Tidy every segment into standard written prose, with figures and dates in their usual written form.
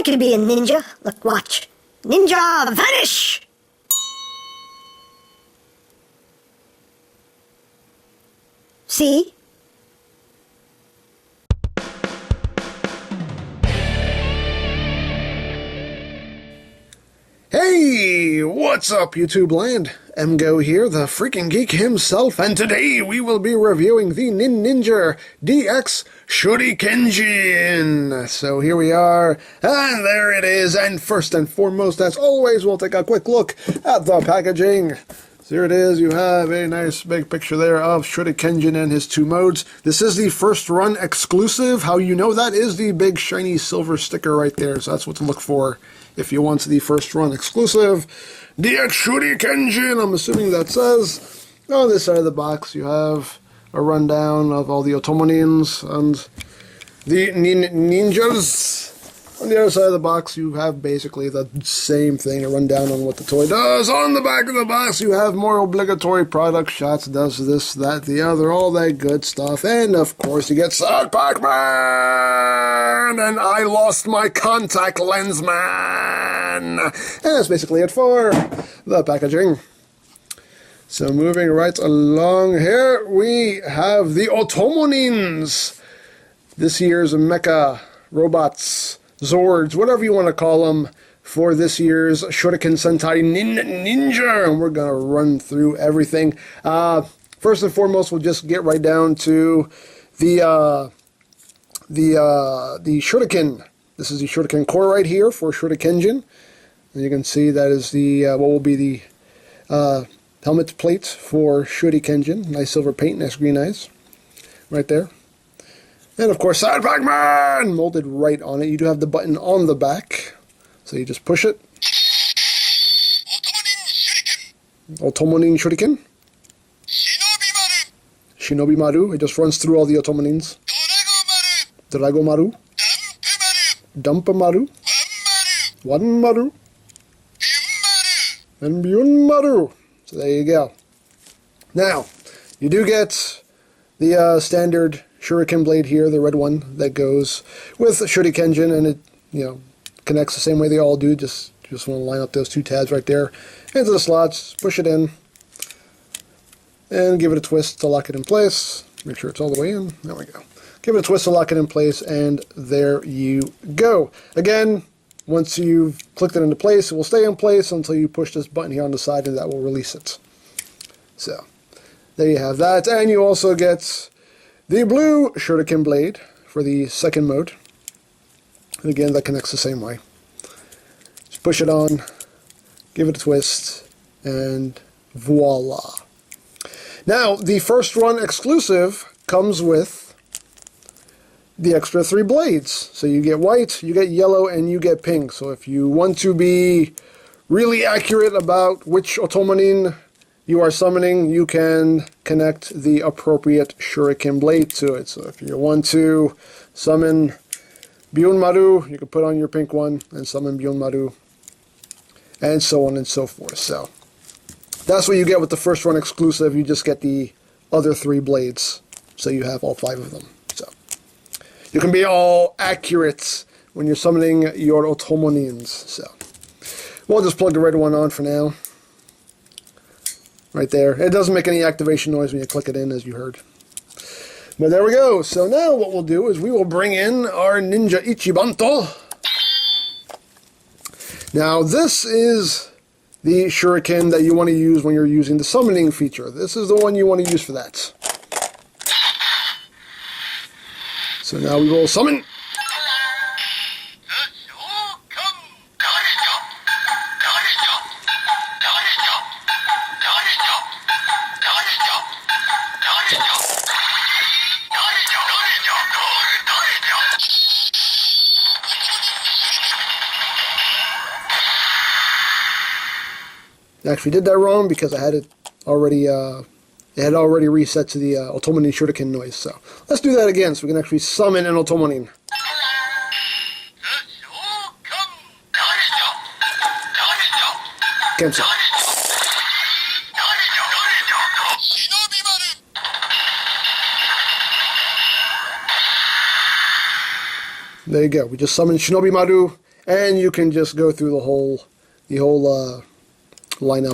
I could be a ninja. Look, watch. Ninja, vanish! See? Hey, what's up YouTube land? EmGo here, the freaking geek himself, and today we will be reviewing the Ninninger DX Shurikenjin. So here we are, and there it is, and first and foremost, as always, we'll take a quick look at the packaging. So here it is, you have a nice big picture there of Shurikenjin and his two modes. This is the first run exclusive. How you know that is the big shiny silver sticker right there, so that's what to look for if you want the first run exclusive. DX Shurikenjin, I'm assuming that says. On this side of the box you have a rundown of all the Otomonins and the Ninjas. On the other side of the box you have basically the same thing, a rundown on what the toy does. On the back of the box you have more obligatory product shots, does this, that, the other, all that good stuff. And of course you get Sad Pac-Man! And I lost my contact lens, man! And that's basically it for the packaging. So moving right along here, we have the Otomonins. This year's mecha robots, Zords, whatever you want to call them, for this year's Shuriken Sentai Ninninger. And we're going to run through everything. First and foremost, we'll just get right down to the Shuriken. This is the Shuriken core right here for Shurikenjin. And you can see that is the what will be the helmet plate for Shurikenjin. Nice silver paint, nice green eyes, right there. And of course, Sad Pac-Man molded right on it. You do have the button on the back, so you just push it. Otomonin Shuriken. Shinobi Maru. It just runs through all the Otomonins. Drago Maru. Dumpa Maru. Wan Maru. And Byun Maru. So there you go. Now, you do get the standard Shuriken blade here, the red one that goes with Shurikenjin, and it, you know, connects the same way they all do. Just want to line up those two tabs right there into the slots, push it in, and give it a twist to lock it in place. Make sure it's all the way in. There we go. Give it a twist to lock it in place, and there you go. Again, once you've clicked it into place, it will stay in place until you push this button here on the side, and that will release it. So, there you have that. And you also get the blue Shuriken blade for the second mode. And again, that connects the same way. Just push it on, give it a twist, and voila. Now, the first run exclusive comes with the extra 3 blades. So you get white, you get yellow, and you get pink. So if you want to be really accurate about which Otomonin you are summoning, you can connect the appropriate Shuriken blade to it. So if you want to summon Byun Maru, you can put on your pink one and summon Byun Maru, and so on and so forth. So that's what you get with the first run exclusive. You just get the other 3 blades, so you have all 5 of them. So you can be all accurate when you're summoning your Otomonins. So we'll just plug the red one on for now. Right there. It doesn't make any activation noise when you click it in, as you heard. But there we go. So now what we'll do is we will bring in our Ninja Ichibanto. Now this is the Shuriken that you want to use when you're using the summoning feature. This is the one you want to use for that. So now we will summon. Actually did that wrong because I had it already it had already reset to the Otomonin Shuriken noise. So let's do that again so we can actually summon an Otomonin. Cancel. There you go. We just summoned Shinobi Maru And you can just go through the whole lineup.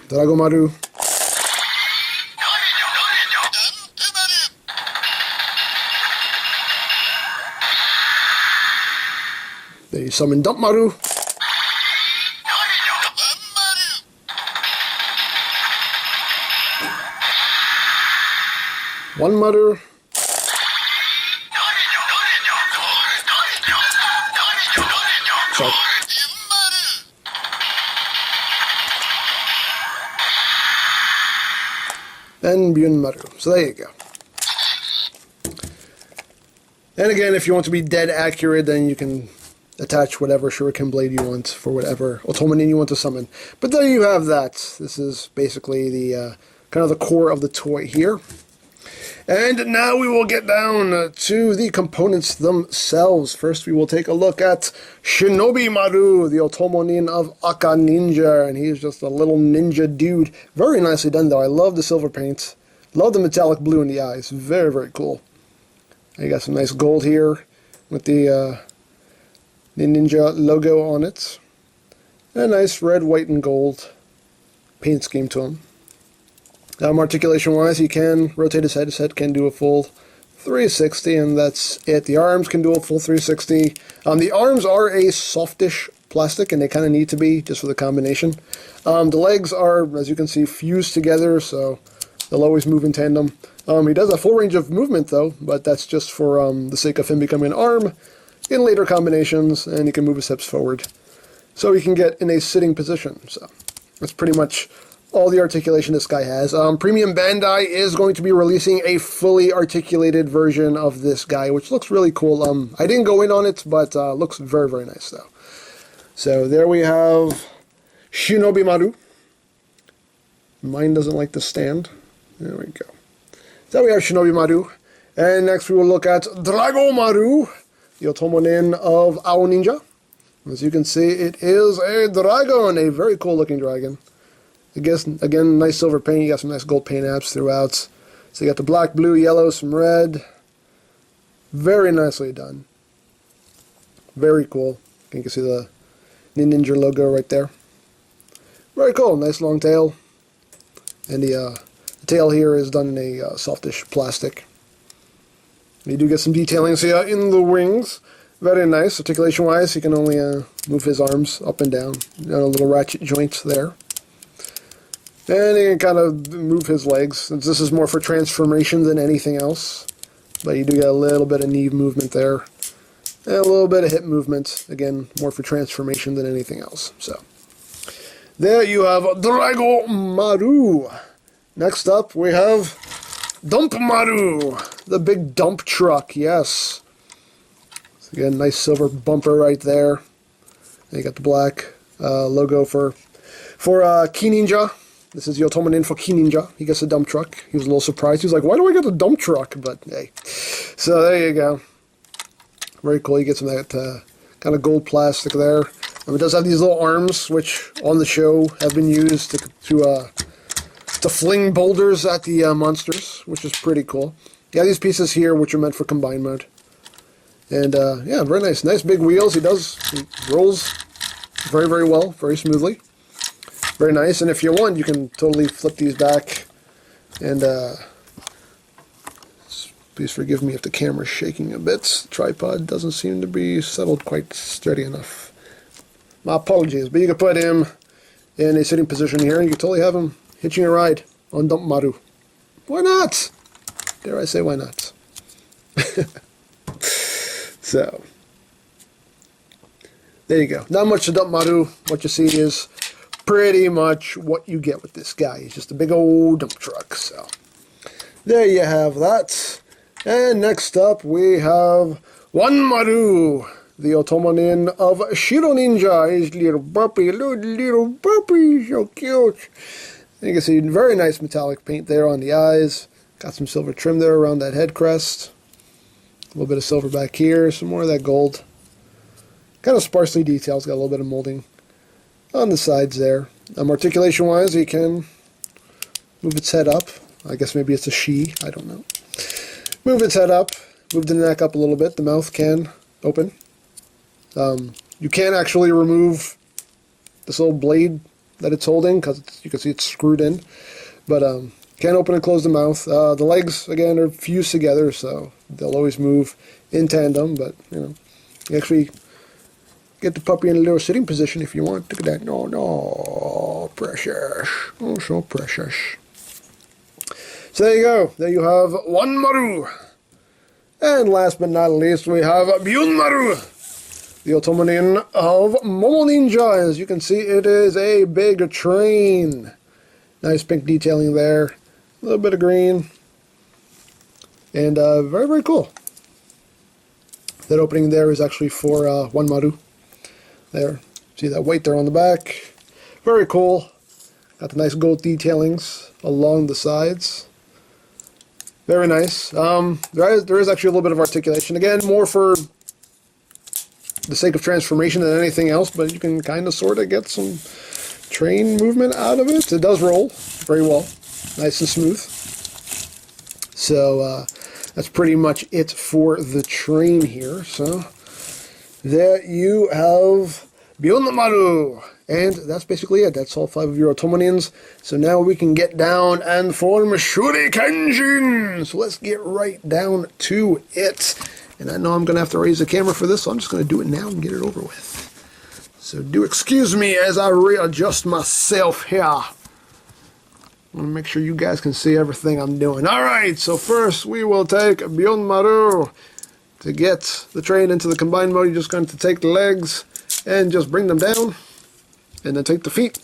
Dragomaru. They summon Dumpmaru. One Maru. Sorry. And Byunmaru. So there you go. And again, if you want to be dead accurate, then you can attach whatever Shuriken blade you want for whatever Otomonin you want to summon. But there you have that. This is basically the kind of the core of the toy here. And now we will get down to the components themselves. First, we will take a look at Shinobi Maru, the Otomonin of Aka Ninja. And he's just a little ninja dude. Very nicely done, though. I love the silver paint. Love the metallic blue in the eyes. Very, very cool. You got some nice gold here with the Ninja logo on it. And a nice red, white, and gold paint scheme to him. Articulation-wise, he can rotate his head. His head can do a full 360, and that's it. The arms can do a full 360. The arms are a softish plastic, and they kind of need to be, just for the combination. The legs are, as you can see, fused together, so they'll always move in tandem. He does have full range of movement, though, but that's just for the sake of him becoming an arm in later combinations, and he can move his hips forward. So he can get in a sitting position, so that's pretty much all the articulation this guy has. Premium Bandai is going to be releasing a fully articulated version of this guy, which looks really cool. I didn't go in on it, but looks very, very nice, though. So there we have Shinobi Maru. Mine doesn't like to stand. There we go. So we have Shinobi Maru. And next we will look at Drago Maru, the Otomonin of Ao Ninja. As you can see, it is a dragon, a very cool looking dragon. I guess, again, nice silver paint. You got some nice gold paint apps throughout. So you got the black, blue, yellow, some red. Very nicely done. Very cool. You can see the Ninninger logo right there. Very cool. Nice long tail. And the tail here is done in a softish plastic. You do get some detailing here in the wings. Very nice. Articulation-wise, he can only move his arms up and down. A little ratchet joint there. And he can kind of move his legs, since this is more for transformation than anything else. But you do get a little bit of knee movement there. And a little bit of hip movement. Again, more for transformation than anything else. So, there you have Drago Maru. Next up, we have Dump Maru, the big dump truck, yes. So again, nice silver bumper right there. And you got the black logo for Ki Ninja. This is the Otomonin for Ki Ninja. He gets a dump truck. He was a little surprised. He was like, why do I get the dump truck? But hey. So there you go. Very cool. You get some of that kind of gold plastic there. It does have these little arms, which on the show have been used to fling boulders at the monsters, which is pretty cool. Yeah, these pieces here, which are meant for combine mode. And yeah, very nice. Nice big wheels. He rolls very, very well, very smoothly. Very nice, and if you want, you can totally flip these back, and please forgive me if the camera's shaking a bit. The tripod doesn't seem to be settled quite steady enough. My apologies, but you can put him in a sitting position here, and you can totally have him hitching a ride on Dump Maru. Why not? Dare I say why not? So, there you go. Not much to Dump Maru. What you see is pretty much what you get with this guy. He's just a big old dump truck. So there you have that. And next up we have One Maru, the Otomonin of Shiro Ninja. His little puppy, little puppy, so cute. And you can see very nice metallic paint there on the eyes. Got some silver trim there around that head crest. A little bit of silver back here. Some more of that gold. Kind of sparsely detailed. It's got a little bit of molding. on the sides there. Articulation wise, he can move its head up. I guess maybe it's a she, I don't know. Move its head up, move the neck up a little bit. The mouth can open. You can actually remove this little blade that it's holding, because you can see it's screwed in. But can open and close the mouth. The legs, again, are fused together, so they'll always move in tandem. But, you actually get the puppy in a little sitting position if you want. Look at that. No, no. Precious. Oh, so precious. So there you go. There you have one Maru. And last but not least, we have Byun Maru, the Otomonin of Momo Ninja. As you can see, it is a big train. Nice pink detailing there. A little bit of green. And very, very cool. That opening there is actually for one Maru. There. See that white there on the back. Very cool. Got the nice gold detailings along the sides. Very nice. There is actually a little bit of articulation. Again, more for the sake of transformation than anything else, but you can kind of sort of get some train movement out of it. It does roll very well. Nice and smooth. So that's pretty much it for the train here. So there you have Byun Maru. And that's basically it. That's all 5 of your Otomonins. So now we can get down and form SHURIKENJIN. So let's get right down to it. And I know I'm going to have to raise the camera for this, so I'm just going to do it now and get it over with. So do excuse me as I readjust myself here. I want to make sure you guys can see everything I'm doing. Alright, so first we will take Byun Maru. To get the train into the combined mode, you're just going to take the legs and just bring them down. And then take the feet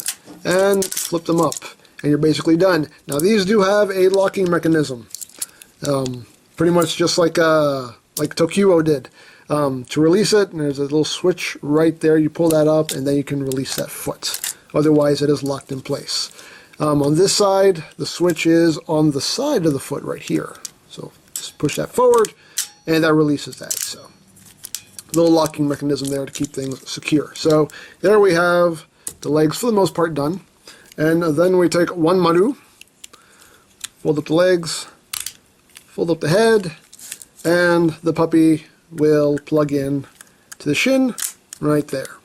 and flip them up. And you're basically done. Now these do have a locking mechanism. Pretty much just like Tokyo did. To release it, and there's a little switch right there. You pull that up and then you can release that foot. Otherwise it is locked in place. On this side, the switch is on the side of the foot right here. So just push that forward and that releases that. So little locking mechanism there to keep things secure. So there we have the legs for the most part done. And then we take one Maru, fold up the legs, fold up the head, and the puppy will plug in to the shin right there.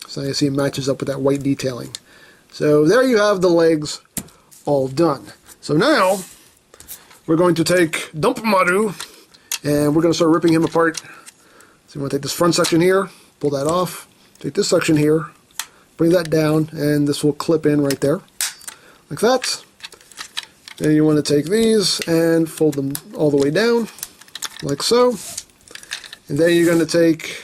So you see it matches up with that white detailing. So there you have the legs all done. So now we're going to take Dump Maru and we're going to start ripping him apart. So you want to take this front section here, pull that off, take this section here, bring that down, and this will clip in right there, like that. Then you want to take these and fold them all the way down, like so. And then you're going to take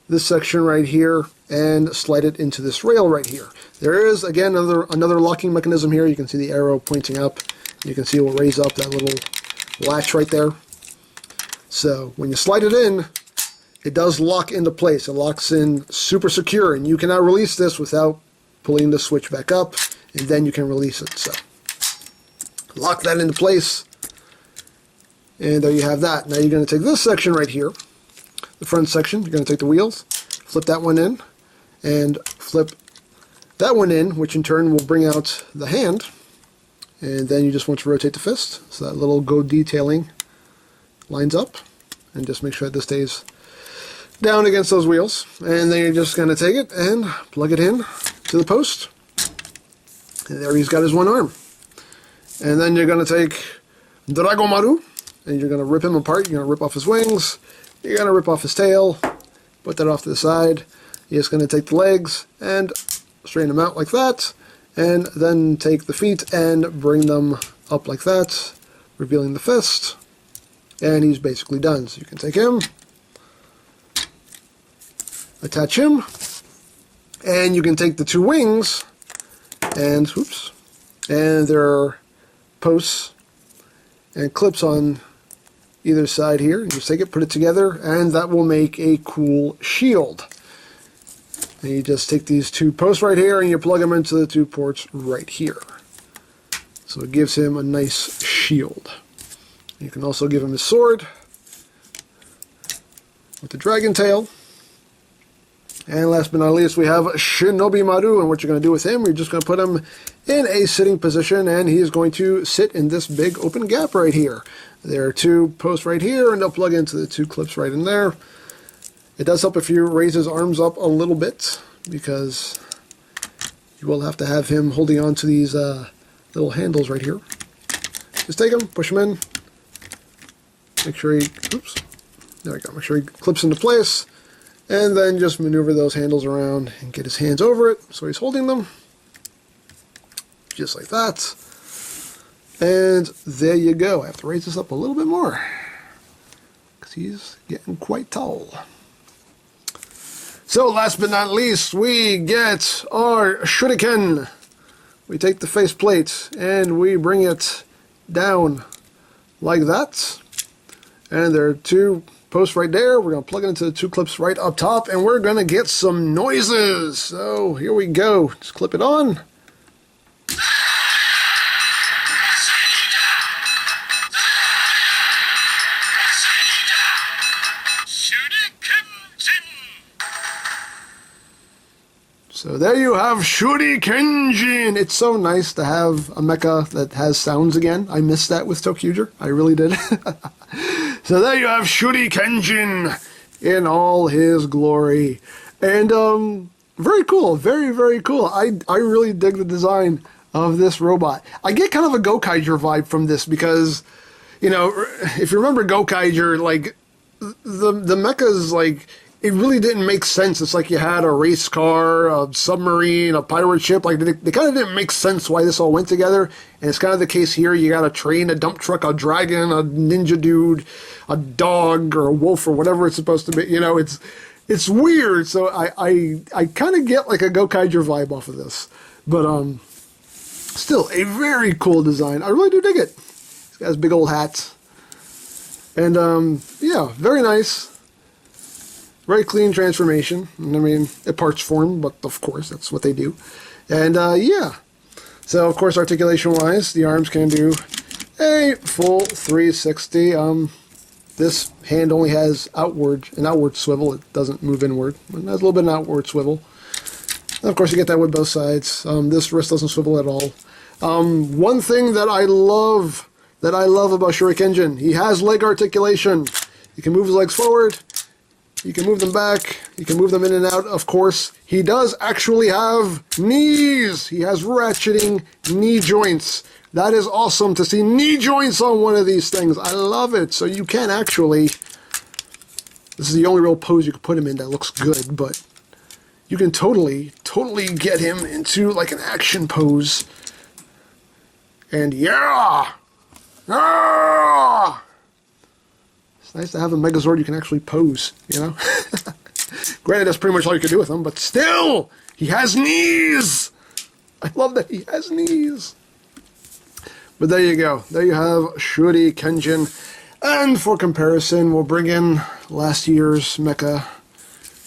this section right here and slide it into this rail right here. There is, again, another locking mechanism here. You can see the arrow pointing up. You can see it will raise up that little latch right there. So when you slide it in, it does lock into place. It locks in super secure, and you cannot release this without pulling the switch back up, and then you can release it. So lock that into place, and there you have that. Now you're going to take this section right here, the front section. You're going to take the wheels, flip that one in, and flip that one in, which in turn will bring out the hand, and then you just want to rotate the fist so that little gold detailing lines up, and just make sure that this stays down against those wheels. And then you're just going to take it and plug it in to the post, and there he's got his one arm. And then you're going to take Drago Maru and you're going to rip him apart. You're going to rip off his wings, you're going to rip off his tail, put that off to the side. You're just going to take the legs and straighten them out like that, and then take the feet and bring them up like that, revealing the fist, and he's basically done. So you can take him, attach him, and you can take the two wings, and oops, and there are posts and clips on either side here. You just take it, put it together, and that will make a cool shield. And you just take these two posts right here and you plug them into the two ports right here. So it gives him a nice shield. You can also give him his sword with the dragon tail. And last but not least, we have Shinobi Maru, and what you're going to do with him, you're just going to put him in a sitting position, and he's going to sit in this big open gap right here. There are 2 posts right here, and they'll plug into the 2 clips right in there. It does help if you raise his arms up a little bit, because you will have to have him holding on to these little handles right here. Just take him, push him in, make sure he, oops, there we go, make sure he clips into place. And then just maneuver those handles around and get his hands over it so he's holding them. Just like that. And there you go. I have to raise this up a little bit more because he's getting quite tall. So last but not least, we get our Shuriken. We take the faceplate and we bring it down like that. And there are 2 post right there. We're going to plug it into the 2 clips right up top, and we're going to get some noises. So here we go. Just clip it on. So there you have SHURIKENJIN. It's so nice to have a mecha that has sounds again. I missed that with ToQger. I really did. So there you have SHURIKENJIN in all his glory. And very cool. Very, very cool. I really dig the design of this robot. I get kind of a Gokaiger vibe from this because, you know, if you remember Gokaiger, like, the mechas, like, it really didn't make sense. It's like you had a race car, a submarine, a pirate ship. Like, they kind of didn't make sense why this all went together. And it's kind of the case here. You got a train, a dump truck, a dragon, a ninja dude, a dog, or a wolf, or whatever it's supposed to be. You know, it's weird. So I kind of get like a Gokaiger vibe off of this. But still, a very cool design. I really do dig it. This guy's big old hat. And yeah, very nice. Very clean transformation. I mean, it parts form, but of course, that's what they do. And yeah. So, of course, articulation-wise, the arms can do a full 360. This hand only has an outward swivel. It doesn't move inward. It has a little bit of an outward swivel. And of course, you get that with both sides. This wrist doesn't swivel at all. One thing that I love about SHURIKENJIN, he has leg articulation. You can move his legs forward. You can move them back. You can move them in and out, of course. He does actually have knees. He has ratcheting knee joints. That is awesome to see knee joints on one of these things. I love it. So you can actually, this is the only real pose you can put him in that looks good, but you can totally get him into like an action pose. And yeah! Ah! It's nice to have a Megazord you can actually pose, you know? Granted, that's pretty much all you can do with him, but still, he has knees! I love that he has knees. But there you go. There you have SHURIKENJIN. And for comparison, we'll bring in last year's mecha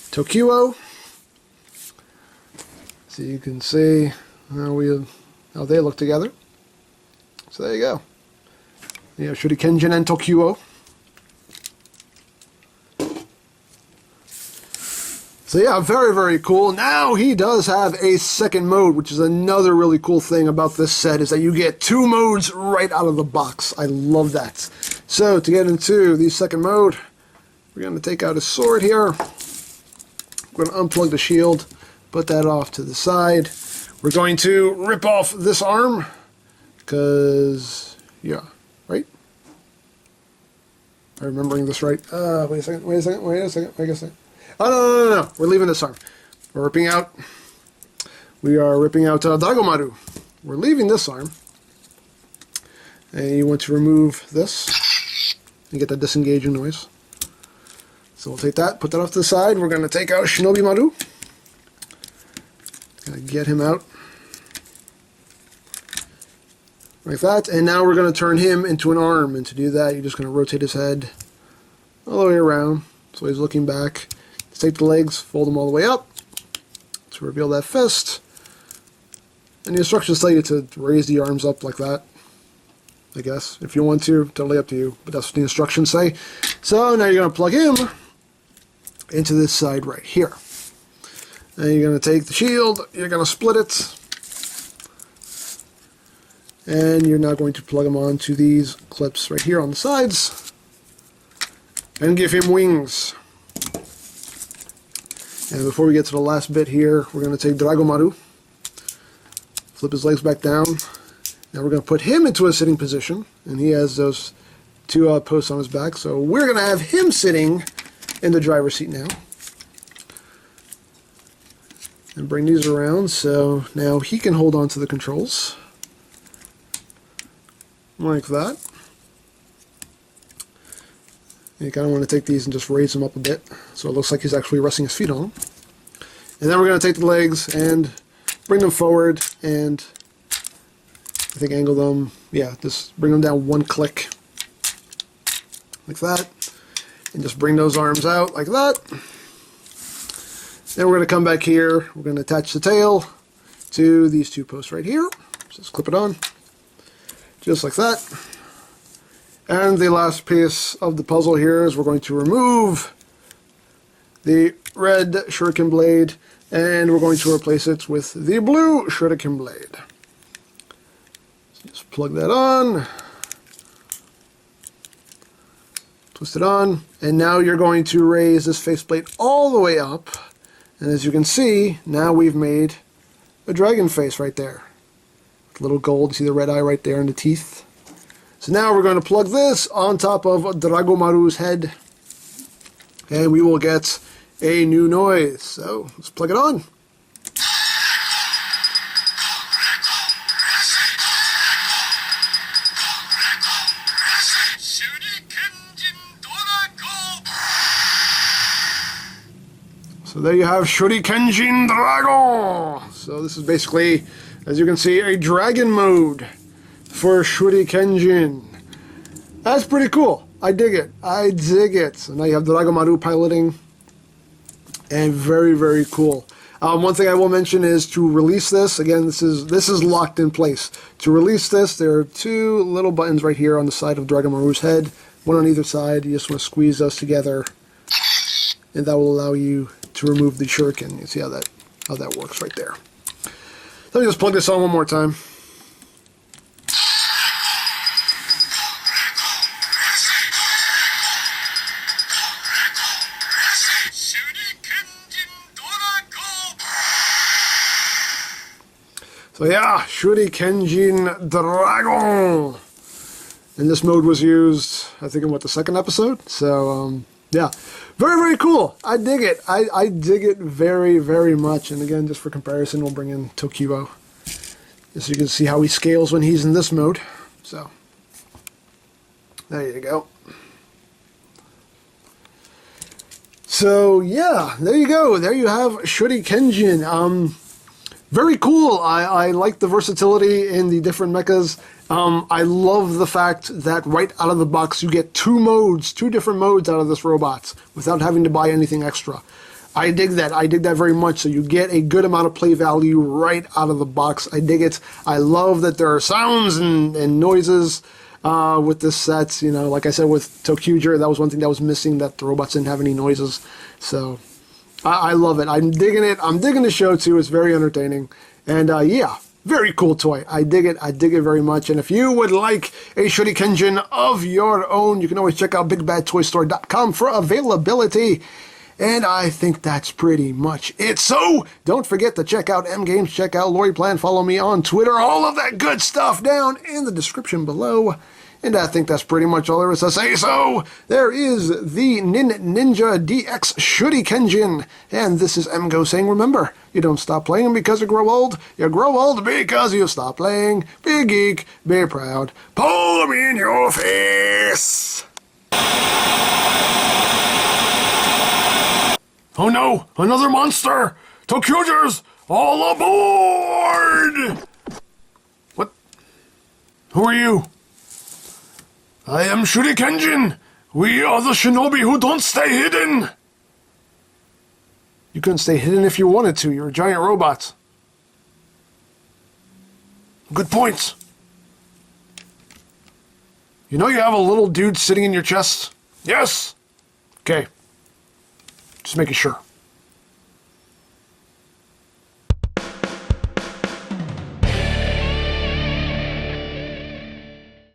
ToQger. So you can see how they look together. So there you go. You have SHURIKENJIN and ToQger. So yeah, very, very cool. Now he does have a second mode, which is another really cool thing about this set, is that you get 2 modes right out of the box. I love that. So to get into the second mode, we're going to take out his sword here. We're going to unplug the shield, put that off to the side. We're going to rip off this arm, because, yeah, right? Am I remembering this right? Wait a second. Oh, no. We're leaving this arm. We are ripping out Dagomaru. We're leaving this arm. And you want to remove this and get that disengaging noise. So we'll take that, put that off to the side. We're going to take out Shinobi Maru. Going to get him out. Like that. And now we're going to turn him into an arm. And to do that, you're just going to rotate his head all the way around. So he's looking back. Take the legs, fold them all the way up to reveal that fist. And the instructions tell you to raise the arms up like that, I guess. If you want to, totally up to you, but that's what the instructions say. So now you're going to plug him into this side right here. And you're going to take the shield, you're going to split it, and you're now going to plug them onto these clips right here on the sides, and give him wings. And before we get to the last bit here, we're going to take Dragomaru, flip his legs back down. Now we're going to put him into a sitting position, and he has those two posts on his back, so we're going to have him sitting in the driver's seat now. And bring these around so now he can hold on to the controls. Like that. And you kind of want to take these and just raise them up a bit so it looks like he's actually resting his feet on them. And then we're going to take the legs and bring them forward and I think angle them. Yeah, just bring them down one click. Like that. And just bring those arms out like that. Then we're going to come back here, we're going to attach the tail to these two posts right here. Just clip it on, just like that. And the last piece of the puzzle here is we're going to remove the red shuriken blade and we're going to replace it with the blue shuriken blade. So just plug that on, twist it on, and now you're going to raise this faceplate all the way up. And as you can see, now we've made a dragon face right there. Little gold, you see the red eye right there in the teeth. So now we're going to plug this on top of Dragomaru's head. And we will get a new noise. So let's plug it on. So there you have Shurikenjin Dragon. So this is basically, as you can see, a dragon mode for Shurikenjin. That's pretty cool. I dig it. I dig it. So now you have Dragomaru piloting. And very, very cool. One thing I will mention is to release this, again, this is locked in place. To release this, there are two little buttons right here on the side of Dragomaru's head. One on either side. You just want to squeeze those together. And that will allow you to remove the shuriken. You see how that works right there. Let me just plug this on one more time. So yeah, Shurikenjin Dragon. And this mode was used, I think, in the second episode? So, yeah. Very, very cool. I dig it. I dig it very, very much. And again, just for comparison, we'll bring in Tokiwo. Just so you can see how he scales when he's in this mode. So, there you go. So, yeah, there you go. There you have Shurikenjin. Very cool. I like the versatility in the different mechas. I love the fact that right out of the box you get two different modes out of this robot without having to buy anything extra. I dig that. I dig that very much. So you get a good amount of play value right out of the box. I dig it. I love that there are sounds and noises with this set. You know, like I said with Tokyuger, that was one thing that was missing, that the robots didn't have any noises. So I love it. I'm digging it. I'm digging the show too. It's very entertaining. And yeah, very cool toy. I dig it. I dig it very much. And if you would like a Shurikenjin of your own, you can always check out BigBadToyStore.com for availability. And I think that's pretty much it. So don't forget to check out EmGames, check out LoriPlan, follow me on Twitter, all of that good stuff down in the description below. And I think that's pretty much all there is to say. So there is the Ninninger DX Shurikenjin. And this is EmGo saying, remember, you don't stop playing because you grow old. You grow old because you stop playing. Be geek, be proud. Pull me in your face. Oh no, another monster! Tokyugers, all aboard! What? Who are you? I am Shurikenjin. We are the shinobi who don't stay hidden. You couldn't stay hidden if you wanted to. You're a giant robot. Good points. You know you have a little dude sitting in your chest? Yes. Okay. Just making sure.